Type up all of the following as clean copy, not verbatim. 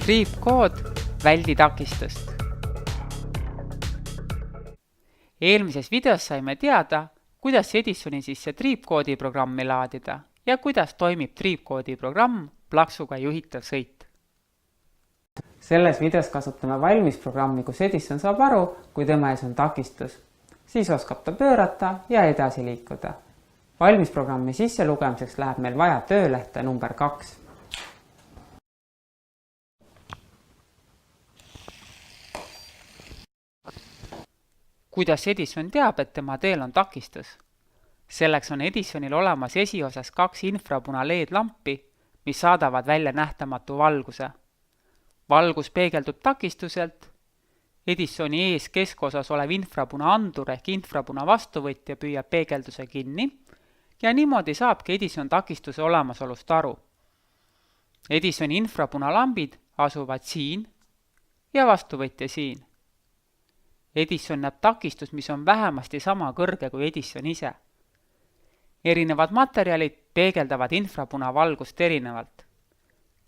Triipkood, väldi takistust. Eelmises videos saime teada, kuidas Edisoni sisse triipkoodi programmi laadida ja kuidas toimib triipkoodi programm plaksuga juhitav sõit. Selles videos kasutame valmisprogrammi, kus Edison saab aru, kui tema ees on takistus. Siis oskab ta pöörata ja edasi liikuda. Valmisprogrammi sisse lugemiseks läheb meil vaja töölehte number 2. Kuidas Edison teab, et tema teel on takistus? Selleks on Edisonil olemas esiosas 2 infrapuna LED-lampi, mis saadavad välja nähtamatu valguse. Valgus peegeldub takistuselt, Edisoni ees keskosas olev infrapuna andur ehk infrapuna vastuvõtja püüab peegelduse kinni ja niimoodi saabki Edison takistuse olemasolust aru. Edisoni infrapuna lambid asuvad siin ja vastuvõtja siin. Edison näeb takistust, mis on vähemasti sama kõrge kui Edison ise. Erinevad materjalid peegeldavad infrapuna valgust erinevalt.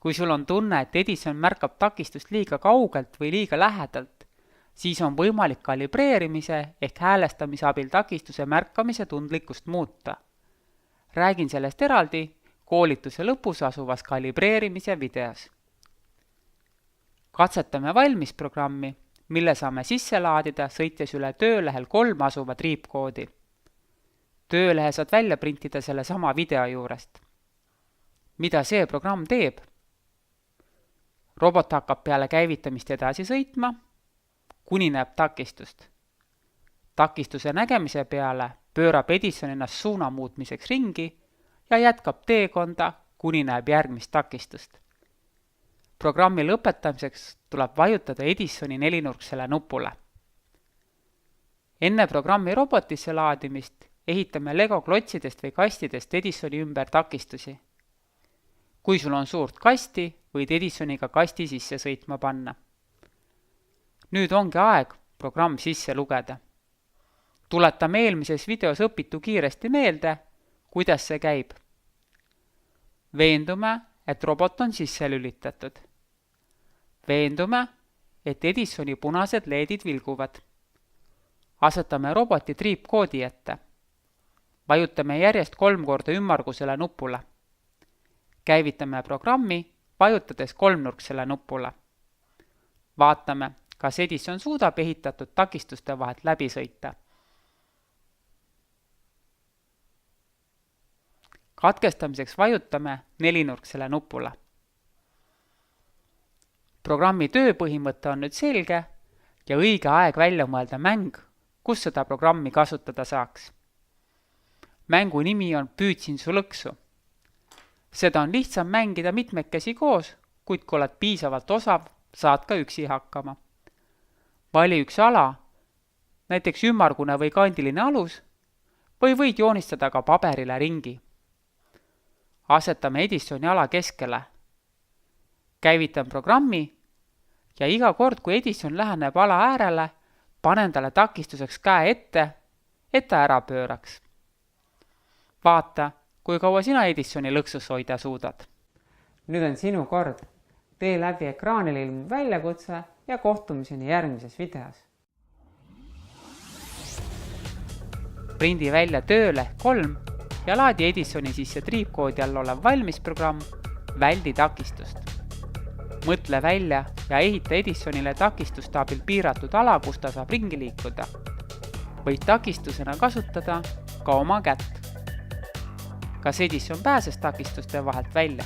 Kui sul on tunne, et Edison märkab takistust liiga kaugelt või liiga lähedalt, siis on võimalik kalibreerimise ehk häälestamise abil takistuse märkamise tundlikkust muuta. Räägin sellest eraldi koolituse lõpus asuvas kalibreerimise videos. Katsetame valmisprogrammi, mille saame sisse laadida, sõites üle töölehel 3 asuva triipkoodi. Töölehe saad välja printida selle sama video juurest. Mida see programm teeb? Robot hakkab peale käivitamist edasi sõitma, kuni näeb takistust. Takistuse nägemise peale pöörab Edison ennast suuna muutmiseks ringi ja jätkab teekonda, kuni näeb järgmist takistust. Programmi lõpetamiseks tuleb vajutada Edisoni 4-nurksele nupule. Enne programmi robotisse laadimist ehitame Lego klotsidest või kastidest Edisoni ümber takistusi. Kui sul on suurt kasti, võid Edisoniga kasti sisse sõitma panna. Nüüd ongi aeg programm sisse lugeda. Tuletame eelmises videos õpitu kiiresti meelde, kuidas see käib. Veendume, et robot on sisse lülitatud. Veendume, et Edisoni punased LED-id vilguvad. Asetame roboti triipkoodi ette. Vajutame järjest 3 korda ümmargusele nupule. Käivitame programmi, vajutades 3-nurksele nupule. Vaatame, kas Edison suudab ehitatud takistuste vahelt läbi sõita. Katkestamiseks vajutame 4-nurksele nupule. Programmi tööpõhimõte on nüüd selge ja õige aeg välja mõelda mäng, kus seda programmi kasutada saaks. Mängu nimi on Püüdsin su lõksu. Seda on lihtsam mängida mitmekesi koos, kuid kui oled piisavalt osav, saad ka üksi hakkama. Vali üks ala, näiteks ümmargune või kandiline alus, või võid joonistada ka paberile ringi. Asetame Edisoni ala keskele. Käivitan programmi ja iga kord, kui Edison läheneb ala äärele, panen talle takistuseks käe ette, et ta ära pööraks. Vaata, kui kaua sina Edisoni lõksus hoida suudad. Nüüd on sinu kord. Tee läbi ekraanile ilmuv väljakutse ja kohtumiseni järgmises videos. Prindi välja tööleht 3 ja laadi Edisoni sisse triipkoodi all olev valmisprogramm Väldi takistust. Mõtle välja ja ehita Edisonile takistuste abil piiratud ala, kus ta saab ringi liikuda. Võid takistusena kasutada ka oma kätt. Kas Edison pääses takistuste vahelt välja?